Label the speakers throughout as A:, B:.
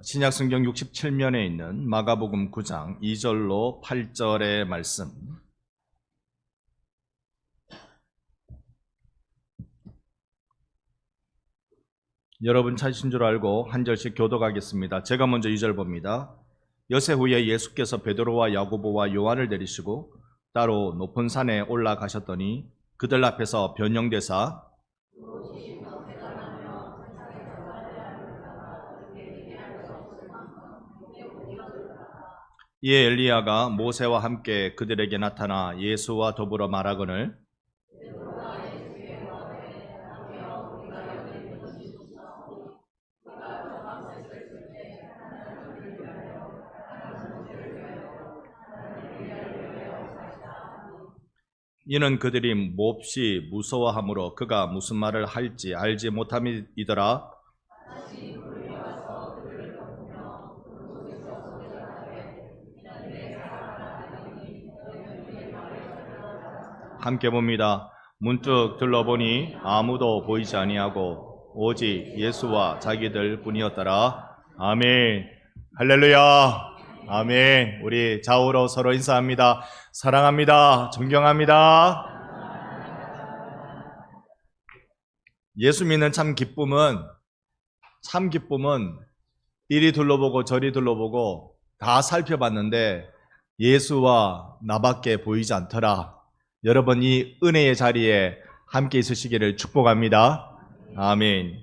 A: 신약성경 67면에 있는 마가복음 9장 2절로 8절의 말씀. 여러분 찾으신 줄 알고 한 절씩 교독하겠습니다. 제가 먼저 2절 봅니다. 여세 후에 예수께서 베드로와 야고보와 요한을 데리시고 따로 높은 산에 올라가셨더니 그들 앞에서 변형되사 이에 엘리야가 모세와 함께 그들에게 나타나 예수와 더불어 말하거늘 이는 그들이 몹시 무서워하므로 그가 무슨 말을 할지 알지 못함이더라. 함께 봅니다. 문득 둘러보니 아무도 보이지 아니하고 오직 예수와 자기들 뿐이었더라. 아멘. 할렐루야. 아멘. 우리 좌우로 서로 인사합니다. 사랑합니다. 존경합니다. 예수 믿는 참 기쁨은 이리 둘러보고 저리 둘러보고 다 살펴봤는데 예수와 나밖에 보이지 않더라. 여러분 이 은혜의 자리에 함께 있으시기를 축복합니다. 아멘.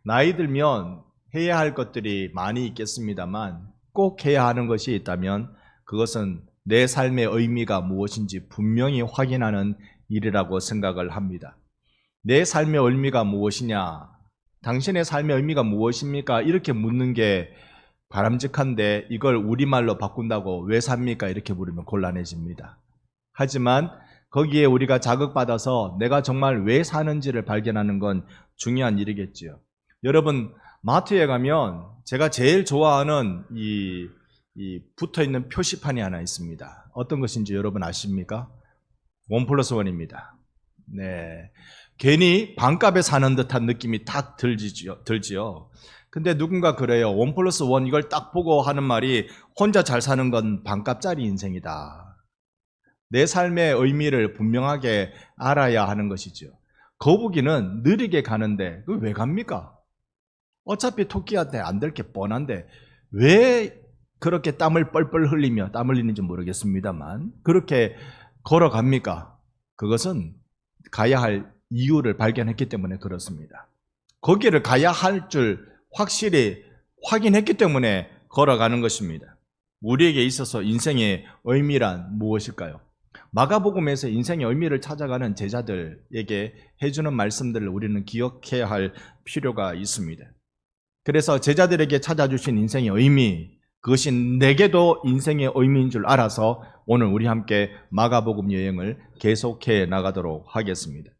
A: 나이 들면 해야 할 것들이 많이 있겠습니다만 꼭 해야 하는 것이 있다면 그것은 내 삶의 의미가 무엇인지 분명히 확인하는 일이라고 생각을 합니다. 내 삶의 의미가 무엇이냐? 당신의 삶의 의미가 무엇입니까? 이렇게 묻는 게 바람직한데 이걸 우리말로 바꾼다고 왜 삽니까? 이렇게 물으면 곤란해집니다. 하지만 거기에 우리가 자극받아서 내가 정말 왜 사는지를 발견하는 건 중요한 일이겠지요. 여러분 마트에 가면 제가 제일 좋아하는 이 붙어있는 표시판이 하나 있습니다. 어떤 것인지 여러분 아십니까? 1+1입니다. 네, 괜히 반값에 사는 듯한 느낌이 딱 들지요. 근데 누군가 그래요. 1+1 이걸 딱 보고 하는 말이 혼자 잘 사는 건 반값짜리 인생이다. 내 삶의 의미를 분명하게 알아야 하는 것이죠. 거북이는 느리게 가는데 그걸 왜 갑니까? 어차피 토끼한테 안 될 게 뻔한데 왜 그렇게 땀을 뻘뻘 흘리며 땀 흘리는지 모르겠습니다만 그렇게 걸어갑니까? 그것은 가야 할 이유를 발견했기 때문에 그렇습니다. 거기를 가야 할 줄 확실히 확인했기 때문에 걸어가는 것입니다. 우리에게 있어서 인생의 의미란 무엇일까요? 마가복음에서 인생의 의미를 찾아가는 제자들에게 해주는 말씀들을 우리는 기억해야 할 필요가 있습니다. 그래서 제자들에게 찾아주신 인생의 의미, 그것이 내게도 인생의 의미인 줄 알아서 오늘 우리 함께 마가복음 여행을 계속해 나가도록 하겠습니다.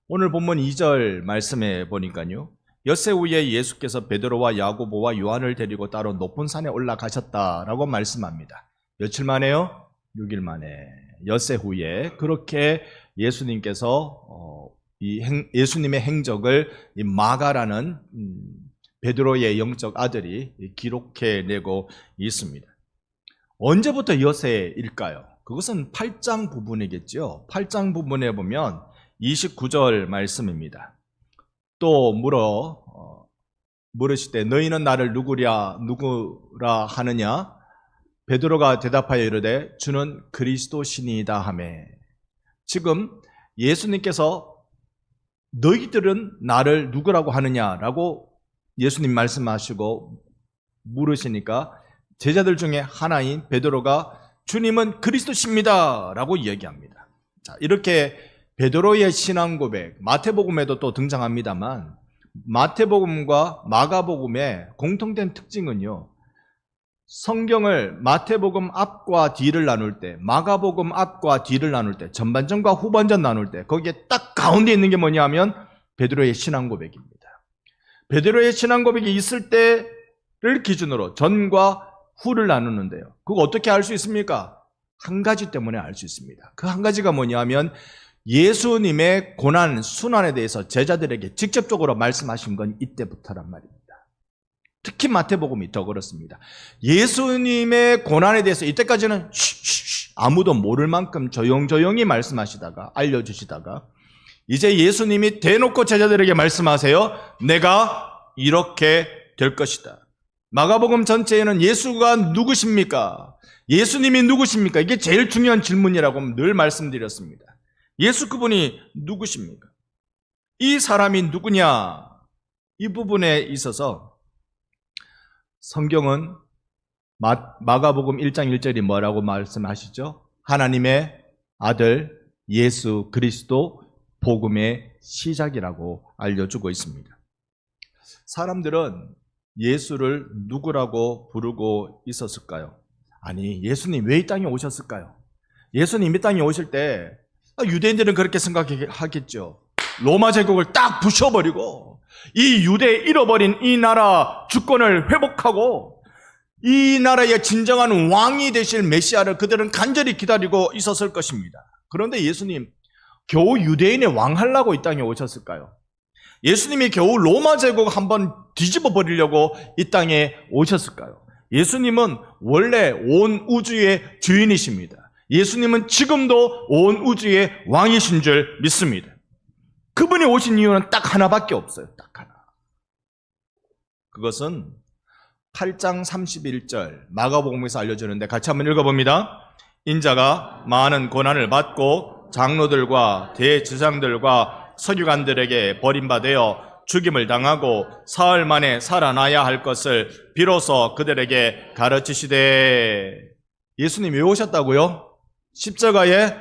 A: 오늘 본문 2절 말씀에 보니까요, 엿새 후에 예수께서 베드로와 야고보와 요한을 데리고 따로 높은 산에 올라가셨다라고 말씀합니다. 며칠 만에요? 6일 만에. 엿새 후에 그렇게 예수님께서 예수님의 행적을 이 마가라는 베드로의 영적 아들이 기록해내고 있습니다. 언제부터 엿새일까요? 그것은 8장 부분이겠죠. 8장 부분에 보면 29절 말씀입니다. 또 물으시되 너희는 나를 누구라 하느냐? 베드로가 대답하여 이르되 주는 그리스도시니이다 하매. 지금 예수님께서 너희들은 나를 누구라고 하느냐라고 예수님 말씀하시고 물으시니까 제자들 중에 하나인 베드로가 주님은 그리스도십니다 라고 이야기합니다. 자, 이렇게 베드로의 신앙 고백, 마태복음에도 또 등장합니다만 마태복음과 마가복음의 공통된 특징은요, 성경을 마태복음 앞과 뒤를 나눌 때, 마가복음 앞과 뒤를 나눌 때, 전반전과 후반전 나눌 때 거기에 딱 가운데 있는 게 뭐냐면 베드로의 신앙 고백입니다. 베드로의 신앙 고백이 있을 때를 기준으로 전과 후를 나누는데요. 그거 어떻게 알 수 있습니까? 한 가지 때문에 알 수 있습니다. 그 한 가지가 뭐냐면 예수님의 고난, 순환에 대해서 제자들에게 직접적으로 말씀하신 건 이때부터란 말입니다. 특히 마태복음이 더 그렇습니다. 예수님의 고난에 대해서 이때까지는 아무도 모를 만큼 조용조용히 말씀하시다가 알려주시다가 이제 예수님이 대놓고 제자들에게 말씀하세요. 내가 이렇게 될 것이다. 마가복음 전체에는 예수가 누구십니까? 예수님이 누구십니까? 이게 제일 중요한 질문이라고 늘 말씀드렸습니다. 예수 그분이 누구십니까? 이 사람이 누구냐? 이 부분에 있어서 성경은 마가복음 1장 1절이 뭐라고 말씀하시죠? 하나님의 아들 예수 그리스도 복음의 시작이라고 알려주고 있습니다. 사람들은 예수를 누구라고 부르고 있었을까요? 아니, 예수님 왜 이 땅에 오셨을까요? 예수님 이 땅에 오실 때 유대인들은 그렇게 생각하겠죠. 로마 제국을 딱 부셔버리고 이 유대 잃어버린 이 나라 주권을 회복하고 이 나라의 진정한 왕이 되실 메시아를 그들은 간절히 기다리고 있었을 것입니다. 그런데 예수님 겨우 유대인의 왕 하려고 이 땅에 오셨을까요? 예수님이 겨우 로마 제국 한번 뒤집어 버리려고 이 땅에 오셨을까요? 예수님은 원래 온 우주의 주인이십니다. 예수님은 지금도 온 우주의 왕이신 줄 믿습니다. 그분이 오신 이유는 딱 하나밖에 없어요. 딱 하나. 그것은 8장 31절 마가복음에서 알려주는데 같이 한번 읽어봅니다. 인자가 많은 고난을 받고 장로들과 대제사장들과 서기관들에게 버림받아 죽임을 당하고 사흘 만에 살아나야 할 것을 비로소 그들에게 가르치시되. 예수님이 왜 오셨다고요? 십자가에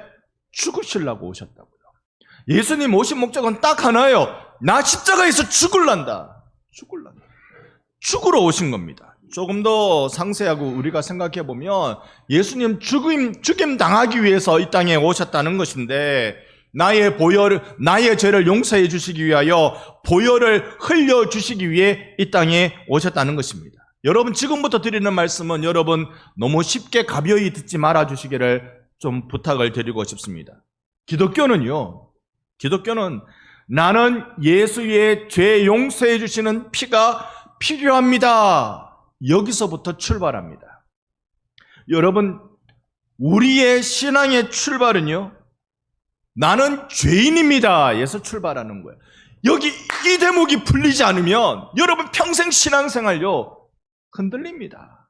A: 죽으시려고 오셨다고요. 예수님 오신 목적은 딱 하나예요. 나 십자가에서 죽을란다. 죽으러 오신 겁니다. 조금 더 상세하고 우리가 생각해 보면 예수님 죽임 당하기 위해서 이 땅에 오셨다는 것인데 나의 죄를 용서해 주시기 위하여 보혈을 흘려 주시기 위해 이 땅에 오셨다는 것입니다. 여러분 지금부터 드리는 말씀은 여러분 너무 쉽게 가벼이 듣지 말아 주시기를 좀 부탁을 드리고 싶습니다. 기독교는 나는 예수의 죄 용서해 주시는 피가 필요합니다. 여기서부터 출발합니다. 여러분, 우리의 신앙의 출발은요, 나는 죄인입니다. 에서 출발하는 거예요. 여기 이 대목이 풀리지 않으면 여러분 평생 신앙생활요, 흔들립니다.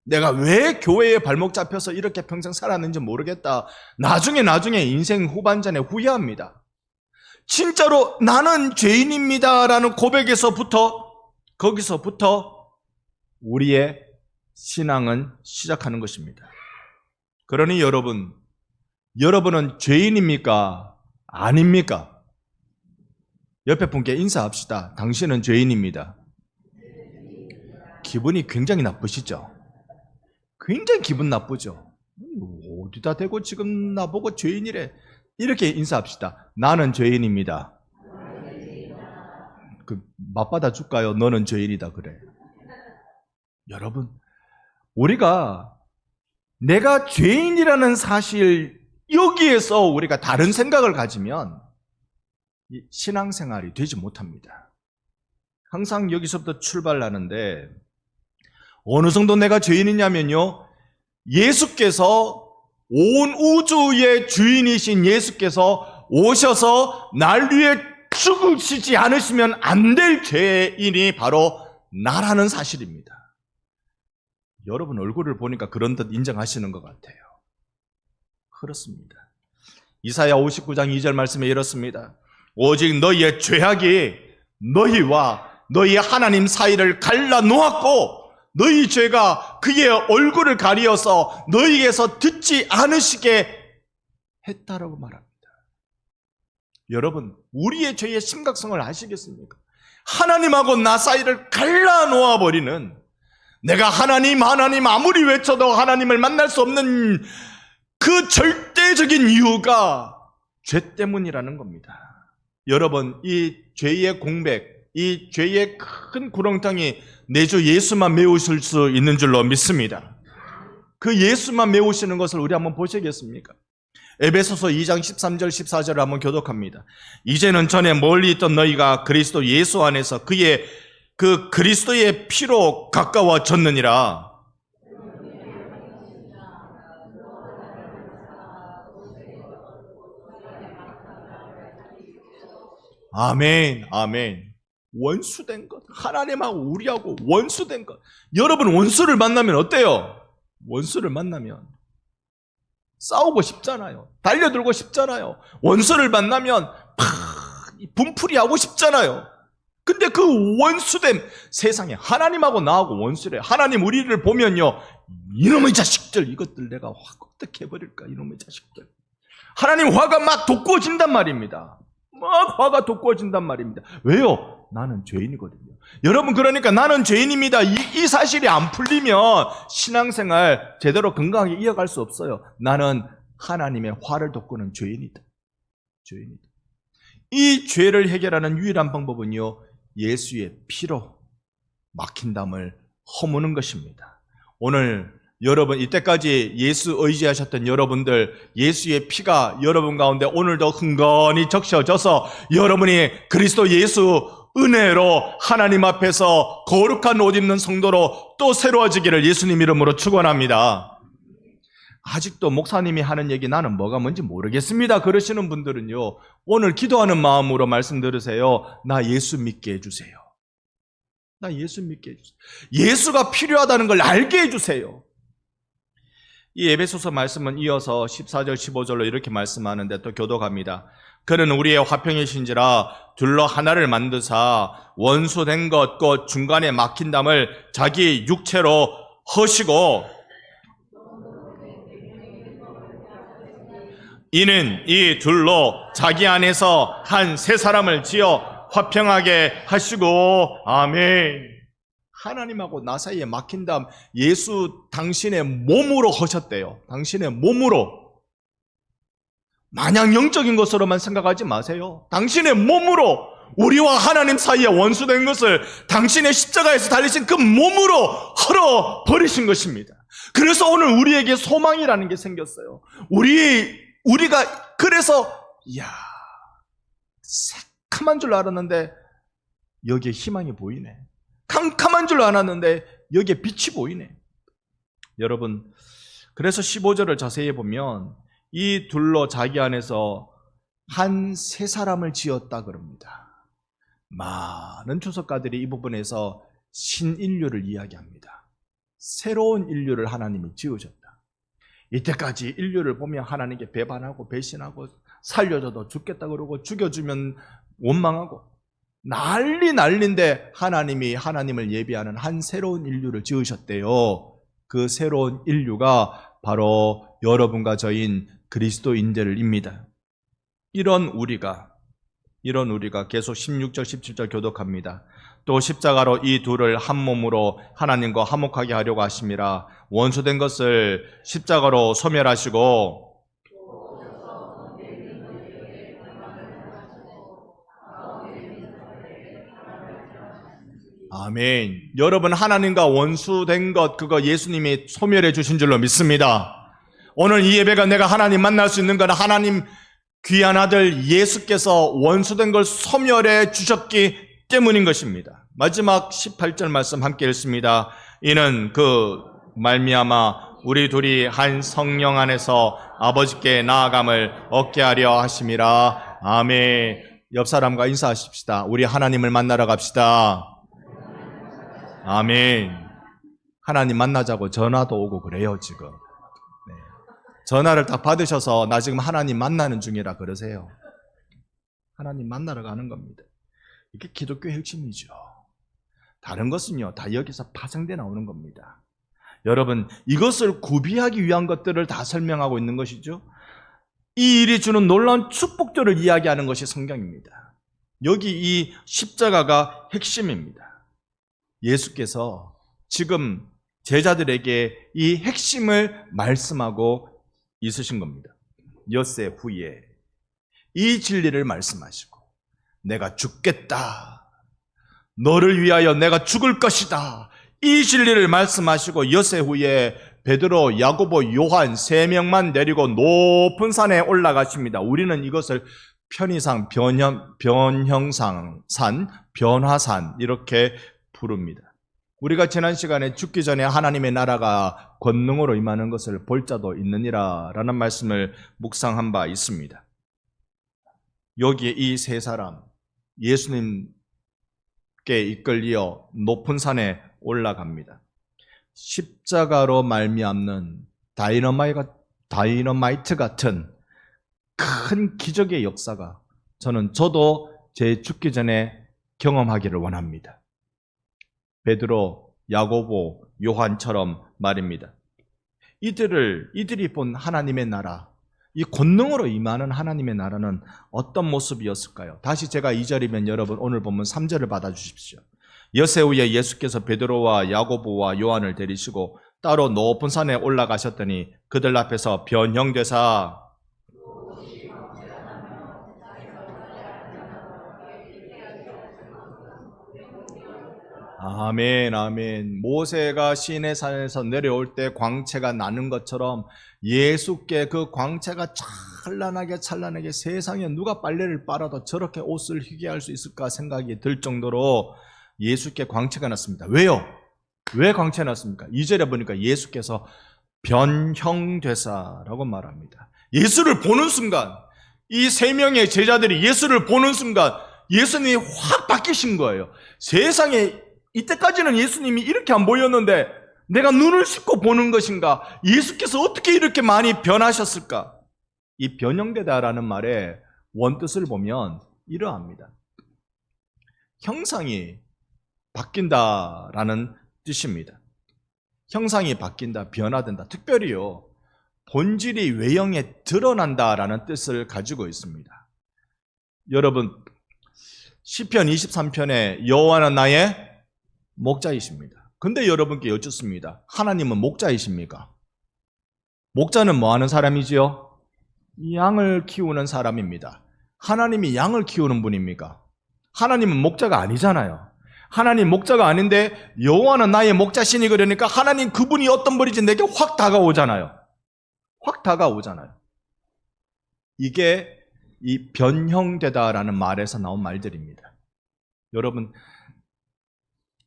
A: 내가 왜 교회에 발목 잡혀서 이렇게 평생 살았는지 모르겠다. 나중에 인생 후반전에 후회합니다. 진짜로 나는 죄인입니다라는 거기서부터 우리의 신앙은 시작하는 것입니다. 그러니 여러분은 죄인입니까? 아닙니까? 옆에 분께 인사합시다. 당신은 죄인입니다. 기분이 굉장히 나쁘시죠? 굉장히 기분 나쁘죠? 어디다 대고 지금 나보고 죄인이래. 이렇게 인사합시다. 나는 죄인입니다. 맞받아 줄까요? 너는 죄인이다 그래. 여러분, 우리가 내가 죄인이라는 사실 여기에서 우리가 다른 생각을 가지면 신앙생활이 되지 못합니다. 항상 여기서부터 출발하는데 어느 정도 내가 죄인이냐면요, 예수께서 온 우주의 주인이신 예수께서 오셔서 날 위해 죽으시지 않으시면 안 될 죄인이 바로 나라는 사실입니다. 여러분 얼굴을 보니까 그런 듯 인정하시는 것 같아요. 그렇습니다. 이사야 59장 2절 말씀에 이렇습니다. 오직 너희의 죄악이 너희와 너희 하나님 사이를 갈라 놓았고 너희 죄가 그의 얼굴을 가리어서 너희에게서 듣지 않으시게 했다라고 말합니다. 여러분, 우리의 죄의 심각성을 아시겠습니까? 하나님하고 나 사이를 갈라 놓아버리는, 내가 하나님 아무리 외쳐도 하나님을 만날 수 없는 그 절대적인 이유가 죄 때문이라는 겁니다. 여러분, 이 죄의 공백, 이 죄의 큰 구렁텅이 내 주 예수만 메우실 수 있는 줄로 믿습니다. 그 예수만 메우시는 것을 우리 한번 보시겠습니까? 에베소서 2장 13절 14절을 한번 교독합니다. 이제는 전에 멀리 있던 너희가 그리스도 예수 안에서 그의 그 그리스도의 피로 가까워졌느니라. 아멘, 아멘. 원수된 것, 하나님하고 우리하고 원수된 것. 여러분, 원수를 만나면 어때요? 원수를 만나면 싸우고 싶잖아요. 달려들고 싶잖아요. 원수를 만나면 분풀이 하고 싶잖아요. 근데 그 원수된 세상에 하나님하고 나하고 원수래. 하나님 우리를 보면요, 이놈의 자식들, 이것들 내가 어떻게 해버릴까, 이놈의 자식들. 하나님 화가 막 돋구어진단 말입니다. 막 화가 돋구어진단 말입니다. 왜요? 나는 죄인이거든요. 여러분, 그러니까 나는 죄인입니다. 이 사실이 안 풀리면 신앙생활 제대로 건강하게 이어갈 수 없어요. 나는 하나님의 화를 돋구는 죄인이다. 죄인이다. 이 죄를 해결하는 유일한 방법은요, 예수의 피로 막힌 담을 허무는 것입니다. 오늘 여러분, 이때까지 예수 의지하셨던 여러분들, 예수의 피가 여러분 가운데 오늘도 흥건히 적셔져서 여러분이 그리스도 예수 은혜로 하나님 앞에서 거룩한 옷 입는 성도로 또 새로워지기를 예수님 이름으로 축원합니다. 아직도 목사님이 하는 얘기 나는 뭐가 뭔지 모르겠습니다 그러시는 분들은요, 오늘 기도하는 마음으로 말씀 들으세요. 나 예수 믿게 해주세요. 나 예수 믿게 해주세요. 예수가 필요하다는 걸 알게 해주세요. 이 에베소서 말씀은 이어서 14절 15절로 이렇게 말씀하는데 또 교독합니다. 그는 우리의 화평이신지라 둘러 하나를 만드사 원수된 것 곧 중간에 막힌 담을 자기 육체로 허시고 이는 이 둘로 자기 안에서 한 세 사람을 지어 화평하게 하시고 아멘. 하나님하고 나 사이에 막힌 담 예수 당신의 몸으로 하셨대요. 당신의 몸으로. 마냥 영적인 것으로만 생각하지 마세요. 당신의 몸으로 우리와 하나님 사이에 원수된 것을 당신의 십자가에서 달리신 그 몸으로 헐어버리신 것입니다. 그래서 오늘 우리에게 소망이라는 게 생겼어요. 우리가 그래서 새카만 줄 알았는데 여기에 희망이 보이네. 캄캄한 줄 알았는데 여기에 빛이 보이네. 여러분, 그래서 15절을 자세히 보면 이 둘로 자기 안에서 한 세 사람을 지었다 그럽니다. 많은 주석가들이 이 부분에서 신인류를 이야기합니다. 새로운 인류를 하나님이 지으셨다. 이때까지 인류를 보면 하나님께 배반하고 배신하고 살려줘도 죽겠다 그러고 죽여주면 원망하고 난리인데 하나님이 하나님을 예비하는 한 새로운 인류를 지으셨대요. 그 새로운 인류가 바로 여러분과 저인 그리스도인들입니다. 이런 우리가 계속 16절 17절 교독합니다. 또 십자가로 이 둘을 한 몸으로 하나님과 화목하게 하려고 하심이라. 원수된 것을 십자가로 소멸하시고 아멘. 여러분, 하나님과 원수된 것 그거 예수님이 소멸해 주신 줄로 믿습니다. 오늘 이 예배가 내가 하나님 만날 수 있는 건 하나님 귀한 아들 예수께서 원수된 걸 소멸해 주셨기 때문인 것입니다. 마지막 18절 말씀 함께 읽습니다. 이는 그 말미암아 우리 둘이 한 성령 안에서 아버지께 나아감을 얻게 하려 하심이라. 아멘. 옆 사람과 인사하십시다. 우리 하나님을 만나러 갑시다. 아멘. 하나님 만나자고 전화도 오고 그래요 지금. 네. 전화를 다 받으셔서 나 지금 하나님 만나는 중이라 그러세요. 하나님 만나러 가는 겁니다. 이게 기독교의 핵심이죠. 다른 것은요 다 여기서 파생돼 나오는 겁니다. 여러분, 이것을 구비하기 위한 것들을 다 설명하고 있는 것이죠. 이 일이 주는 놀라운 축복들을 이야기하는 것이 성경입니다. 여기 이 십자가가 핵심입니다. 예수께서 지금 제자들에게 이 핵심을 말씀하고 있으신 겁니다. 엿새 후에 이 진리를 말씀하시고 내가 죽겠다. 너를 위하여 내가 죽을 것이다. 이 진리를 말씀하시고 엿새 후에 베드로, 야고보, 요한 3명만 내리고 높은 산에 올라가십니다. 우리는 이것을 편의상 변형상 산, 변화산 이렇게 부릅니다. 우리가 지난 시간에 죽기 전에 하나님의 나라가 권능으로 임하는 것을 볼 자도 있느니라 라는 말씀을 묵상한 바 있습니다. 여기에 이 세 사람 예수님께 이끌려 높은 산에 올라갑니다. 십자가로 말미암는 다이너마이트 같은 큰 기적의 역사가 저도 제 죽기 전에 경험하기를 원합니다. 베드로, 야고보, 요한처럼 말입니다. 이들이 본 하나님의 나라, 이 권능으로 임하는 하나님의 나라는 어떤 모습이었을까요? 다시 제가 2절이면 여러분 오늘 본문 3절을 받아주십시오. 여세 후에 예수께서 베드로와 야고보와 요한을 데리시고 따로 높은 산에 올라가셨더니 그들 앞에서 변형되사 아멘, 아멘. 모세가 시내산에서 내려올 때 광채가 나는 것처럼 예수께 그 광채가 찬란하게 세상에 누가 빨래를 빨아도 저렇게 옷을 희게 할 수 있을까 생각이 들 정도로 예수께 광채가 났습니다. 왜요? 왜 광채가 났습니까? 2절에 보니까 예수께서 변형되사라고 말합니다. 예수를 보는 순간, 이 세 명의 제자들이 예수를 보는 순간 예수님이 확 바뀌신 거예요. 세상에 이때까지는 예수님이 이렇게 안 보였는데 내가 눈을 씻고 보는 것인가? 예수께서 어떻게 이렇게 많이 변하셨을까? 이 변형되다라는 말의 원뜻을 보면 이러합니다. 형상이 바뀐다라는 뜻입니다. 형상이 바뀐다, 변화된다. 특별히요, 본질이 외형에 드러난다라는 뜻을 가지고 있습니다. 여러분, 시편 23편에 여호와는 나의 목자이십니다. 근데 여러분께 여쭙습니다. 하나님은 목자이십니까? 목자는 뭐 하는 사람이지요? 양을 키우는 사람입니다. 하나님이 양을 키우는 분입니까? 하나님은 목자가 아니잖아요. 하나님 목자가 아닌데 여호와는 나의 목자시니 그러니까 하나님 그분이 어떤 분인지 내게 확 다가오잖아요. 확 다가오잖아요. 이게 이 변형되다라는 말에서 나온 말들입니다. 여러분,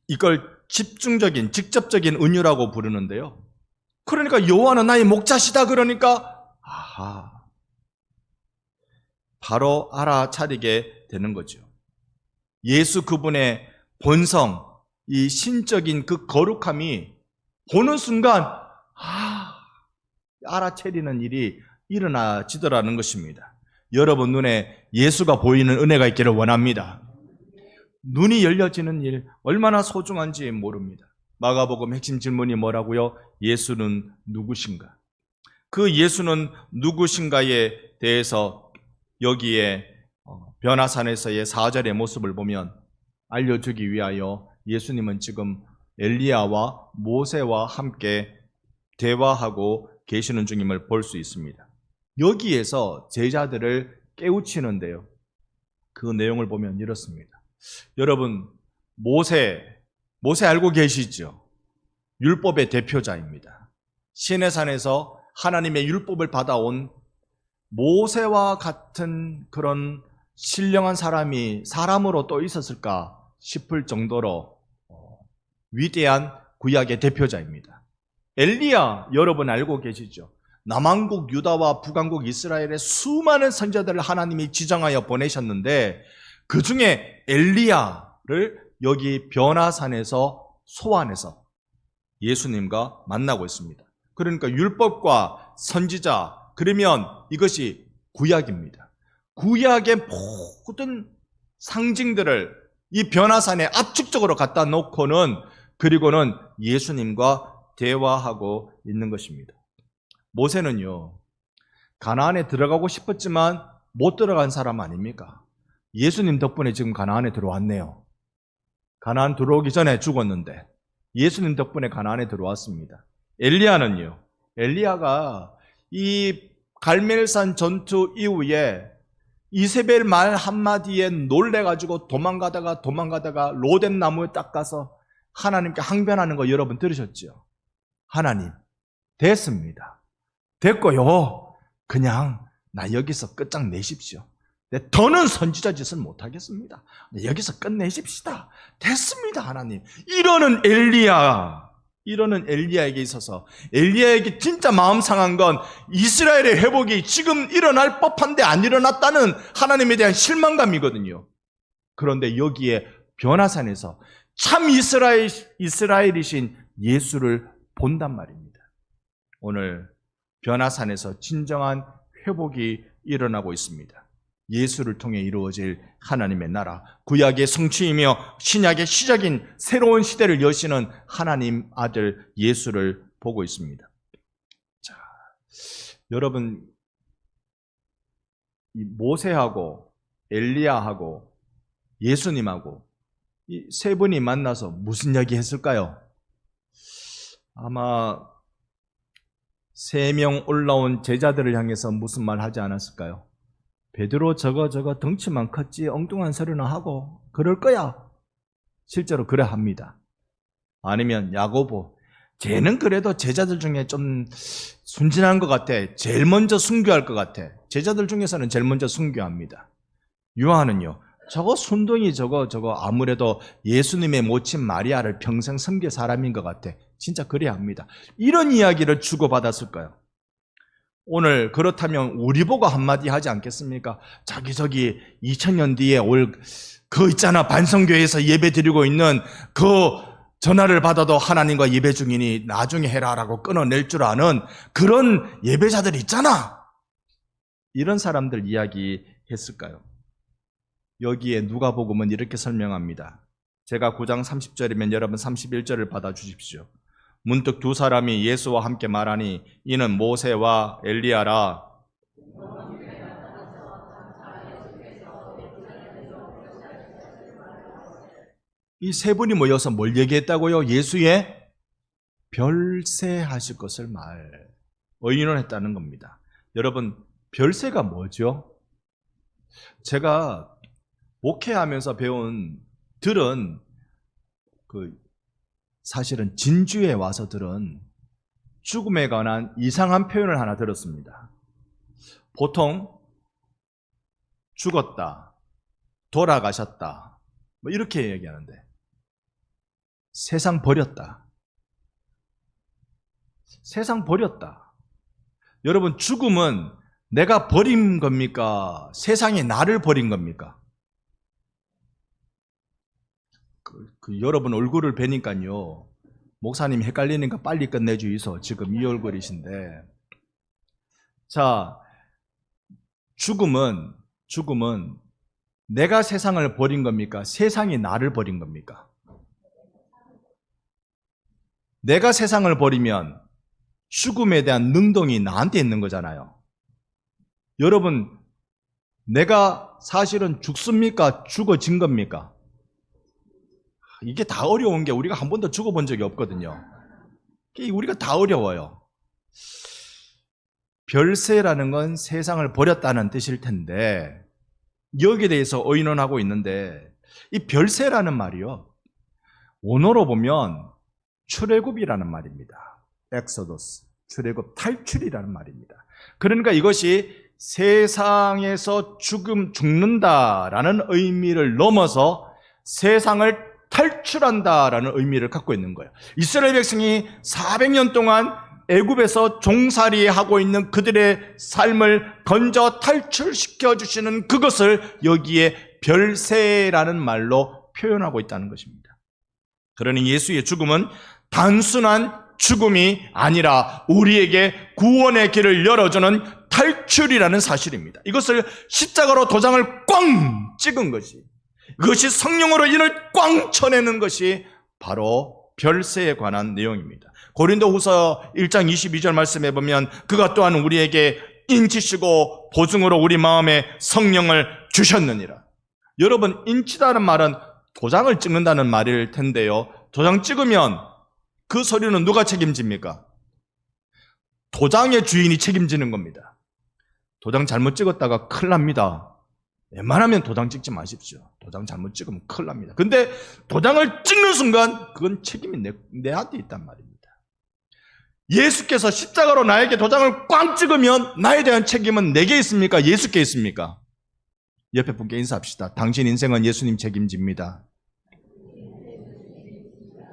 A: 이걸 집중적인, 직접적인 은유라고 부르는데요. 그러니까 여호와는 나의 목자시다 그러니까 바로 알아차리게 되는 거죠. 예수 그분의 본성, 이 신적인 그 거룩함이 보는 순간 알아차리는 일이 일어나지더라는 것입니다. 여러분 눈에 예수가 보이는 은혜가 있기를 원합니다. 눈이 열려지는 일 얼마나 소중한지 모릅니다. 마가복음 핵심 질문이 뭐라고요? 예수는 누구신가? 그 예수는 누구신가에 대해서 여기에 변화산에서의 4절의 모습을 보면 알려주기 위하여 예수님은 지금 엘리야와 모세와 함께 대화하고 계시는 중임을 볼 수 있습니다. 여기에서 제자들을 깨우치는데요. 그 내용을 보면 이렇습니다. 여러분, 모세 알고 계시죠? 율법의 대표자입니다. 시내산에서 하나님의 율법을 받아온 모세와 같은 그런 신령한 사람이 사람으로 또 있었을까 싶을 정도로 위대한 구약의 대표자입니다. 엘리야 여러분 알고 계시죠? 남왕국 유다와 북왕국 이스라엘의 수많은 선지자들을 하나님이 지정하여 보내셨는데 그 중에 엘리야를 여기 변화산에서 소환해서 예수님과 만나고 있습니다. 그러니까 율법과 선지자, 그러면 이것이 구약입니다. 구약의 모든 상징들을 이 변화산에 압축적으로 갖다 놓고는 그리고는 예수님과 대화하고 있는 것입니다. 모세는요, 가나안에 들어가고 싶었지만 못 들어간 사람 아닙니까? 예수님 덕분에 지금 가나안에 들어왔네요. 가나안 들어오기 전에 죽었는데 예수님 덕분에 가나안에 들어왔습니다. 엘리야는요, 엘리야가 이 갈멜산 전투 이후에 이세벨 말 한마디에 놀래가지고 도망가다가 로뎀 나무에 딱 가서 하나님께 항변하는 거 여러분 들으셨죠? 하나님, 됐습니다. 됐고요. 그냥 나 여기서 끝장내십시오. 더는 선지자 짓을 못하겠습니다. 여기서 끝내십시다. 됐습니다, 하나님. 이러는 엘리야에게 있어서 엘리야에게 진짜 마음 상한 건 이스라엘의 회복이 지금 일어날 법한데 안 일어났다는 하나님에 대한 실망감이거든요. 그런데 여기에 변화산에서 참 이스라엘이신 예수를 본단 말입니다. 오늘 변화산에서 진정한 회복이 일어나고 있습니다. 예수를 통해 이루어질 하나님의 나라, 구약의 성취이며 신약의 시작인 새로운 시대를 여시는 하나님 아들 예수를 보고 있습니다. 자, 여러분, 이 모세하고 엘리야하고 예수님하고 이 세 분이 만나서 무슨 이야기 했을까요? 아마 3명 올라온 제자들을 향해서 무슨 말 하지 않았을까요? 베드로 저거 덩치만 컸지 엉뚱한 소리나 하고 그럴 거야. 실제로 그래 합니다. 아니면 야고보, 쟤는 그래도 제자들 중에 좀 순진한 것 같아. 제일 먼저 순교할 것 같아. 제자들 중에서는 제일 먼저 순교합니다. 요한은요, 저거 순둥이 저거 아무래도 예수님의 모친 마리아를 평생 섬길 사람인 것 같아. 진짜 그래야 합니다. 이런 이야기를 주고받았을까요? 오늘 그렇다면 우리 보고 한마디 하지 않겠습니까? 저기 2000년 뒤에 올 그 있잖아, 반성교회에서 예배 드리고 있는 그 전화를 받아도 하나님과 예배 중이니 나중에 해라라고 끊어낼 줄 아는 그런 예배자들 있잖아. 이런 사람들 이야기 했을까요? 여기에 누가복음은 이렇게 설명합니다. 제가 9장 30절이면 여러분 31절을 받아주십시오. 문득 두 사람이 예수와 함께 말하니 이는 모세와 엘리야라. 이 세 분이 모여서 뭘 얘기했다고요? 예수의 별세하실 것을 의논했다는 겁니다. 여러분, 별세가 뭐죠? 제가 목회하면서 들은 사실은 진주에 와서 들은 죽음에 관한 이상한 표현을 하나 들었습니다. 보통 죽었다, 돌아가셨다, 뭐 이렇게 얘기하는데 세상 버렸다. 세상 버렸다. 여러분, 죽음은 내가 버린 겁니까? 세상이 나를 버린 겁니까? 여러분 얼굴을 뵈니까요, 목사님 헷갈리니까 빨리 끝내주이소. 지금 이 얼굴이신데. 자, 죽음은 내가 세상을 버린 겁니까? 세상이 나를 버린 겁니까? 내가 세상을 버리면 죽음에 대한 능동이 나한테 있는 거잖아요. 여러분, 내가 사실은 죽습니까? 죽어진 겁니까? 이게 다 어려운 게 우리가 한 번도 죽어본 적이 없거든요. 우리가 다 어려워요. 별세라는 건 세상을 버렸다는 뜻일 텐데 여기에 대해서 의논하고 있는데 이 별세라는 말이요, 원어로 보면 출애굽이라는 말입니다. 엑소더스, 출애굽, 탈출이라는 말입니다. 그러니까 이것이 세상에서 죽는다라는 의미를 넘어서 세상을 탈출한다라는 의미를 갖고 있는 거예요. 이스라엘 백성이 400년 동안 애굽에서 종살이하고 있는 그들의 삶을 건져 탈출시켜 주시는 그것을 여기에 별세라는 말로 표현하고 있다는 것입니다. 그러니 예수의 죽음은 단순한 죽음이 아니라 우리에게 구원의 길을 열어주는 탈출이라는 사실입니다. 이것을 십자가로 도장을 꽝 찍은 것이, 그것이 성령으로 인을 꽝 쳐내는 것이 바로 별세에 관한 내용입니다. 고린도후서 1장 22절 말씀에 보면 그가 또한 우리에게 인치시고 보증으로 우리 마음에 성령을 주셨느니라. 여러분, 인치다는 말은 도장을 찍는다는 말일 텐데요, 도장 찍으면 그 서류는 누가 책임집니까? 도장의 주인이 책임지는 겁니다. 도장 잘못 찍었다가 큰일 납니다. 웬만하면 도장 찍지 마십시오. 도장 잘못 찍으면 큰일 납니다. 근데 도장을 찍는 순간 그건 책임이 내한테 있단 말입니다. 예수께서 십자가로 나에게 도장을 꽝 찍으면 나에 대한 책임은 내게 있습니까? 예수께 있습니까? 옆에 분께 인사합시다. 당신 인생은 예수님 책임집니다.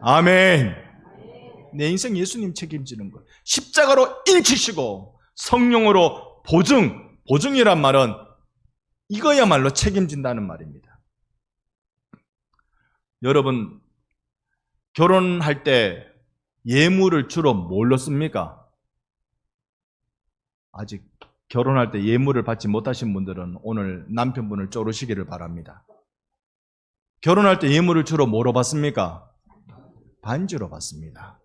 A: 아멘. 내 인생 예수님 책임지는 것. 십자가로 인치시고 성령으로 보증이란 말은 이거야말로 책임진다는 말입니다. 여러분, 결혼할 때 예물을 주로 뭘로 씁니까? 아직 결혼할 때 예물을 받지 못하신 분들은 오늘 남편분을 쪼르시기를 바랍니다. 결혼할 때 예물을 주로 뭐로 받습니까? 반지로 받습니다.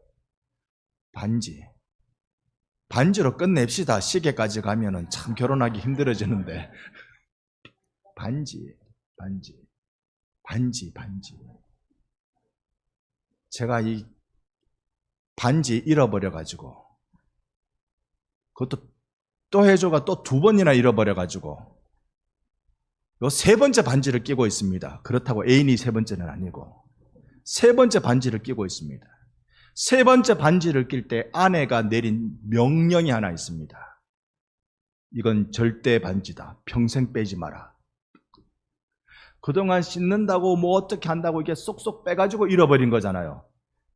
A: 반지로 끝냅시다. 시계까지 가면은 참 결혼하기 힘들어지는데. 반지. 제가 이 반지 잃어버려가지고, 그것도 또 해줘가 또 2번이나 잃어버려가지고, 요 3번째 반지를 끼고 있습니다. 그렇다고 애인이 3번째는 아니고, 3번째 반지를 끼고 있습니다. 3번째 반지를 낄 때 아내가 내린 명령이 하나 있습니다. 이건 절대 반지다. 평생 빼지 마라. 그동안 씻는다고 뭐 어떻게 한다고 이게 쏙쏙 빼가지고 잃어버린 거잖아요.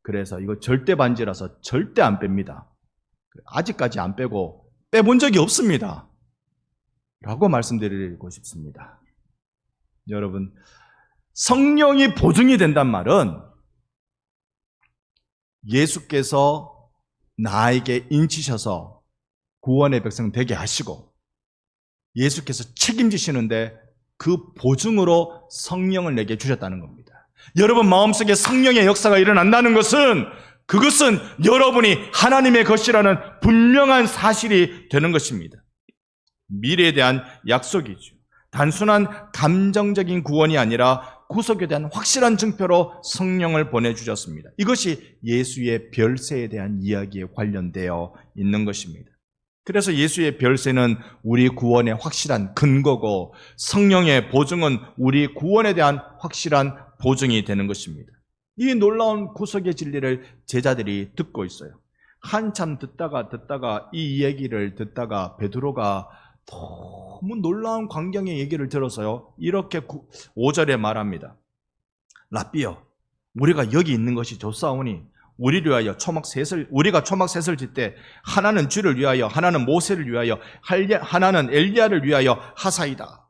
A: 그래서 이거 절대 반지라서 절대 안 뺍니다. 아직까지 안 빼고 빼본 적이 없습니다. 라고 말씀드리고 싶습니다. 여러분, 성령이 보증이 된단 말은 예수께서 나에게 인치셔서 구원의 백성 되게 하시고 예수께서 책임지시는데 그 보증으로 성령을 내게 주셨다는 겁니다. 여러분 마음속에 성령의 역사가 일어난다는 것은 그것은 여러분이 하나님의 것이라는 분명한 사실이 되는 것입니다. 미래에 대한 약속이죠. 단순한 감정적인 구원이 아니라 구속에 대한 확실한 증표로 성령을 보내주셨습니다. 이것이 예수의 별세에 대한 이야기에 관련되어 있는 것입니다. 그래서 예수의 별세는 우리 구원의 확실한 근거고 성령의 보증은 우리 구원에 대한 확실한 보증이 되는 것입니다. 이 놀라운 구속의 진리를 제자들이 듣고 있어요. 한참 듣다가 이 얘기를 듣다가 베드로가 너무 놀라운 광경의 얘기를 들어서요. 이렇게 5절에 말합니다. 랍비여, 우리가 여기 있는 것이 좋사오니 우리를 위하여 우리가 초막셋을 짓 때 하나는 주를 위하여 하나는 모세를 위하여 하나는 엘리야를 위하여 하사이다.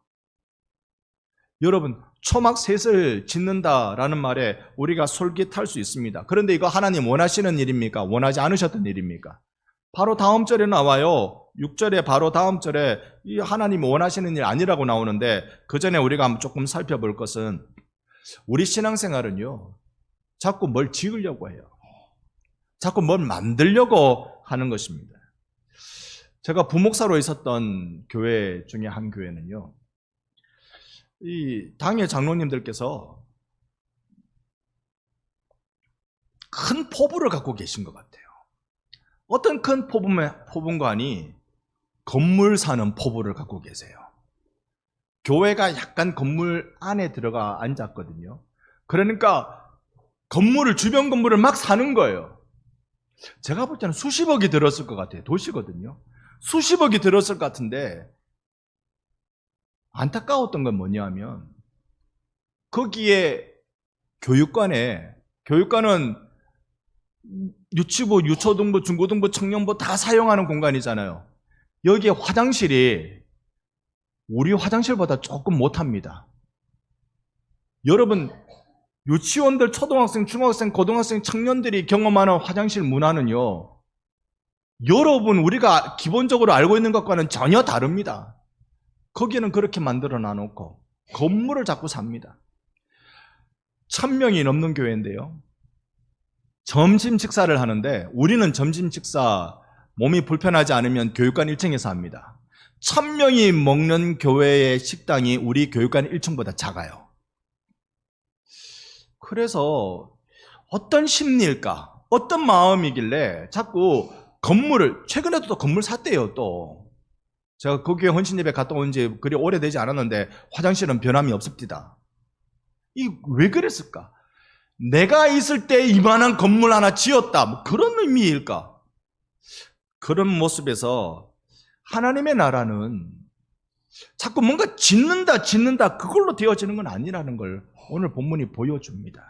A: 여러분, 초막셋을 짓는다라는 말에 우리가 솔깃할 수 있습니다. 그런데 이거 하나님 원하시는 일입니까? 원하지 않으셨던 일입니까? 바로 다음 절에 나와요. 6절에 바로 다음 절에 이 하나님이 원하시는 일 아니라고 나오는데 그 전에 우리가 조금 살펴볼 것은 우리 신앙생활은요. 자꾸 뭘 지으려고 해요. 자꾸 뭘 만들려고 하는 것입니다. 제가 부목사로 있었던 교회 중에 한 교회는요. 이 당의 장로님들께서 큰 포부를 갖고 계신 것 같아요. 어떤 큰 포부관이 건물 사는 포부를 갖고 계세요. 교회가 약간 건물 안에 들어가 앉았거든요. 그러니까 주변 건물을 막 사는 거예요. 제가 볼 때는 수십억이 들었을 것 같아요. 도시거든요. 수십억이 들었을 것 같은데 안타까웠던 건 뭐냐면 거기에 교육관은 유치부, 유초등부, 중고등부, 청년부 다 사용하는 공간이잖아요. 여기에 화장실이 우리 화장실보다 조금 못합니다. 여러분, 유치원들, 초등학생, 중학생, 고등학생, 청년들이 경험하는 화장실 문화는요, 여러분, 우리가 기본적으로 알고 있는 것과는 전혀 다릅니다. 거기는 그렇게 만들어 놔놓고 건물을 자꾸 삽니다. 1000명이 넘는 교회인데요. 점심 식사를 하는데 우리는 점심 식사 몸이 불편하지 않으면 교육관 1층에서 합니다. 1000명이 먹는 교회의 식당이 우리 교육관 1층보다 작아요. 그래서 어떤 심리일까? 어떤 마음이길래 자꾸 최근에도 또 건물 샀대요, 또. 제가 그 교회 헌신예배 갔다 온 지 그리 오래되지 않았는데 화장실은 변함이 없습니다. 왜 그랬을까? 내가 있을 때 이만한 건물 하나 지었다. 뭐 그런 의미일까? 그런 모습에서 하나님의 나라는 자꾸 뭔가 짓는다 그걸로 되어지는 건 아니라는 걸 오늘 본문이 보여줍니다.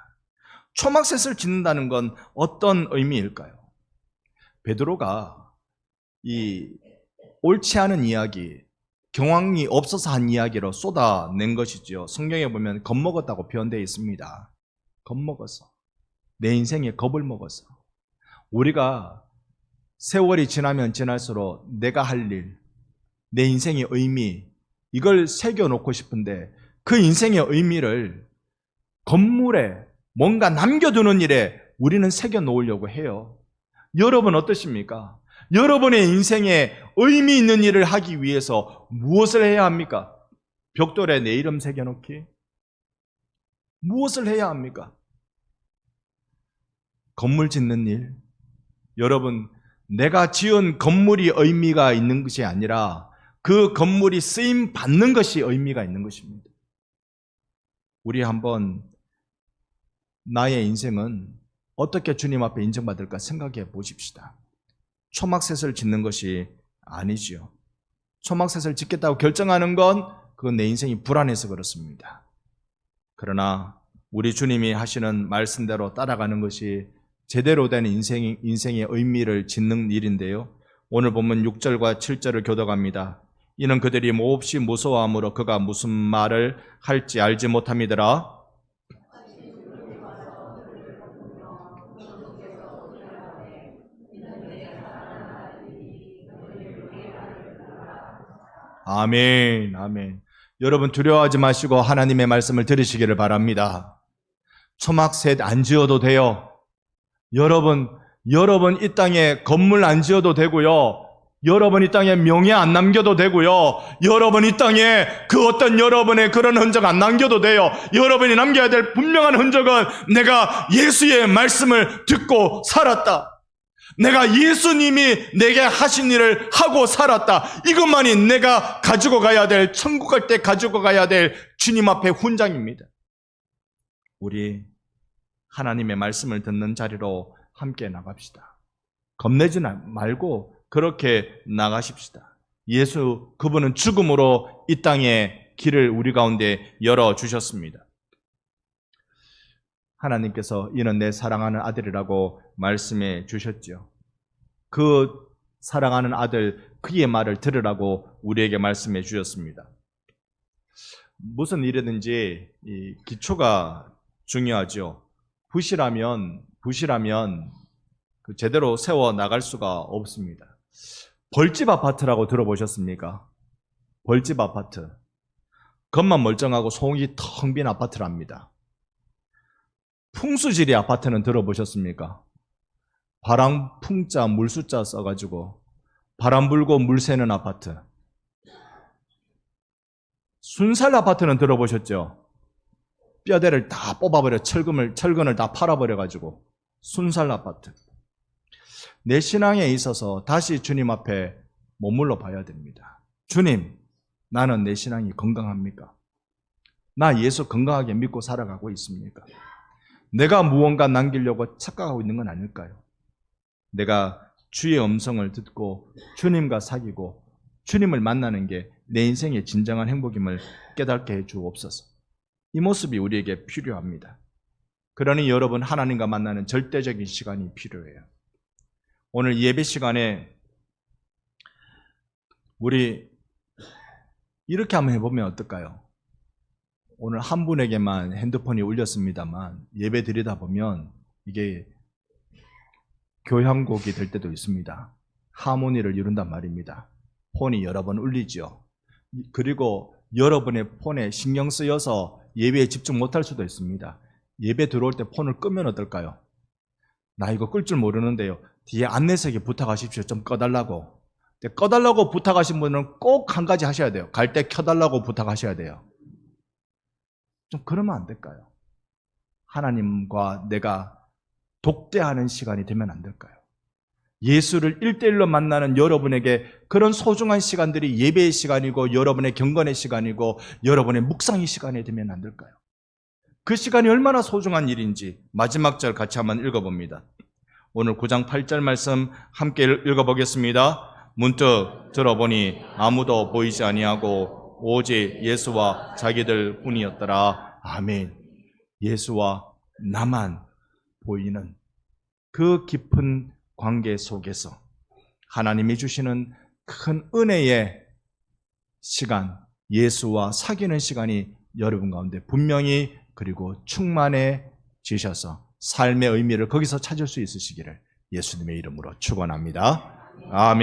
A: 초막셋을 짓는다는 건 어떤 의미일까요? 베드로가 이 옳지 않은 이야기, 경황이 없어서 한 이야기로 쏟아낸 것이죠. 성경에 보면 겁먹었다고 표현되어 있습니다. 겁먹어서. 내 인생에 겁을 먹어서. 우리가 세월이 지나면 지날수록 내가 할 일, 내 인생의 의미, 이걸 새겨놓고 싶은데 그 인생의 의미를 건물에 뭔가 남겨두는 일에 우리는 새겨놓으려고 해요. 여러분 어떠십니까? 여러분의 인생에 의미 있는 일을 하기 위해서 무엇을 해야 합니까? 벽돌에 내 이름 새겨놓기? 무엇을 해야 합니까? 건물 짓는 일? 여러분, 내가 지은 건물이 의미가 있는 것이 아니라 그 건물이 쓰임 받는 것이 의미가 있는 것입니다. 우리 한번 나의 인생은 어떻게 주님 앞에 인정받을까 생각해 보십시다. 초막셋을 짓는 것이 아니지요. 초막셋을 짓겠다고 결정하는 건 그건 내 인생이 불안해서 그렇습니다. 그러나 우리 주님이 하시는 말씀대로 따라가는 것이 제대로 된 인생의 의미를 짓는 일인데요. 오늘 본문 6절과 7절을 교독합니다. 이는 그들이 몹시 무서워함으로 그가 무슨 말을 할지 알지 못함이더라. 아멘, 아멘. 여러분 두려워하지 마시고 하나님의 말씀을 들으시기를 바랍니다. 초막셋 안 지어도 돼요. 여러분 이 땅에 건물 안 지어도 되고요. 여러분 이 땅에 명예 안 남겨도 되고요. 여러분 이 땅에 그 어떤 여러분의 그런 흔적 안 남겨도 돼요. 여러분이 남겨야 될 분명한 흔적은 내가 예수의 말씀을 듣고 살았다. 내가 예수님이 내게 하신 일을 하고 살았다. 이것만이 내가 가지고 가야 될, 천국 갈 때 가지고 가야 될 주님 앞에 훈장입니다. 우리 하나님의 말씀을 듣는 자리로 함께 나갑시다. 겁내지 말고 그렇게 나가십시다. 예수, 그분은 죽음으로 이 땅의 길을 우리 가운데 열어주셨습니다. 하나님께서 이는 내 사랑하는 아들이라고 말씀해 주셨죠. 그 사랑하는 아들, 그의 말을 들으라고 우리에게 말씀해 주셨습니다. 무슨 일이든지 이 기초가 중요하죠. 부실하면 그 제대로 세워 나갈 수가 없습니다. 벌집 아파트라고 들어보셨습니까? 벌집 아파트. 겉만 멀쩡하고 속이 텅 빈 아파트랍니다. 풍수지리 아파트는 들어보셨습니까? 바람 풍자 물수자 써가지고 바람 불고 물 새는 아파트. 순살 아파트는 들어보셨죠? 뼈대를 다 뽑아버려 철근을 다 팔아버려가지고 순살 아파트. 내 신앙에 있어서 다시 주님 앞에 머물러 봐야 됩니다. 주님, 나는 내 신앙이 건강합니까? 나 예수 건강하게 믿고 살아가고 있습니까? 내가 무언가 남기려고 착각하고 있는 건 아닐까요? 내가 주의 음성을 듣고 주님과 사귀고 주님을 만나는 게 내 인생의 진정한 행복임을 깨닫게 해 주옵소서. 이 모습이 우리에게 필요합니다. 그러니 여러분, 하나님과 만나는 절대적인 시간이 필요해요. 오늘 예배 시간에 우리 이렇게 한번 해보면 어떨까요? 오늘 한 분에게만 핸드폰이 울렸습니다만 예배 드리다 보면 이게 교향곡이 될 때도 있습니다. 하모니를 이룬단 말입니다. 폰이 여러 번 울리죠. 그리고 여러분의 폰에 신경 쓰여서 예배에 집중 못할 수도 있습니다. 예배 들어올 때 폰을 끄면 어떨까요? 나 이거 끌 줄 모르는데요. 뒤에 안내석에 부탁하십시오. 좀 꺼달라고. 꺼달라고 부탁하신 분은 꼭 한 가지 하셔야 돼요. 갈 때 켜달라고 부탁하셔야 돼요. 좀 그러면 안 될까요? 하나님과 내가 독대하는 시간이 되면 안 될까요? 예수를 1대1로 만나는 여러분에게 그런 소중한 시간들이 예배의 시간이고 여러분의 경건의 시간이고 여러분의 묵상의 시간이 되면 안 될까요? 그 시간이 얼마나 소중한 일인지 마지막 절 같이 한번 읽어봅니다. 오늘 9장 8절 말씀 함께 읽어보겠습니다. 문득 들어보니 아무도 보이지 아니하고 오직 예수와 자기들 뿐이었더라. 아멘. 예수와 나만 보이는 그 깊은 관계 속에서 하나님이 주시는 큰 은혜의 시간, 예수와 사귀는 시간이 여러분 가운데 분명히 그리고 충만해지셔서 삶의 의미를 거기서 찾을 수 있으시기를 예수님의 이름으로 축원합니다. 아멘.